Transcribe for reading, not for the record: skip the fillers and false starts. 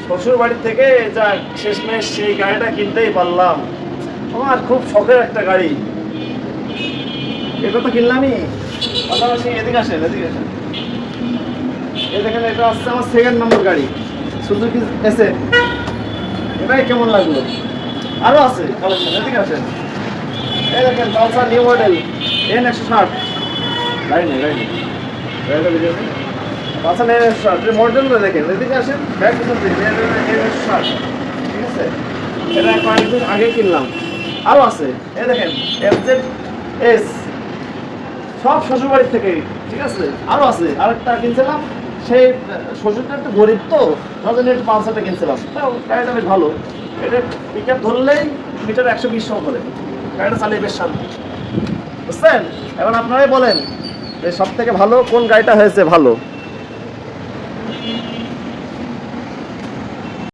শ্বশুর বাড়ি থেকে যা শেষমেশ সেই গাড়িটা কিনতেই পারলাম। আমার খুব শখের একটা গাড়ি, এটা তো কিনলামই। পাশাপাশি এদিকে আসেন, এদিকে আসেন। এই দেখেন, এটা আসছে আমার সেকেন্ড নম্বর গাড়ি, সুজুকি এসে। এটাই কেমন লাগলো? আরও আছে কালেকশন, এদিকে আসেন। এই দেখেন পালসার নিউ মডেল N160। গাড়ি নেই, গাড়ি নেই, গাড়িটা বেরিয়ে আসেন। পালসার N160 মডেলটা দেখেন, এদিকে আসেন। ব্যাগ পিছন থেকে N160, ঠিক আছে? এটা কয়েকদিন আগে কিনলাম। আরও আছে, এই দেখেন FZS, সব শ্বশুরবাড়ির থেকে, ঠিক আছে? আরও আছে, আরেকটা কিনছিলাম। সেই শ্বশুরটা একটু গরিব, তো তার জন্য একটু পালসারটা কিনছিলাম। তাও গাড়িটা বেশ ভালো। এটা পিক আপ ধরলেই মিটার 120 করে। গাড়িটা চালিয়ে বেশ শান্তি, বুঝছেন? এখন আপনারাই বলেন যে সব থেকে ভালো কোন গাড়িটা হয়েছে ভালো।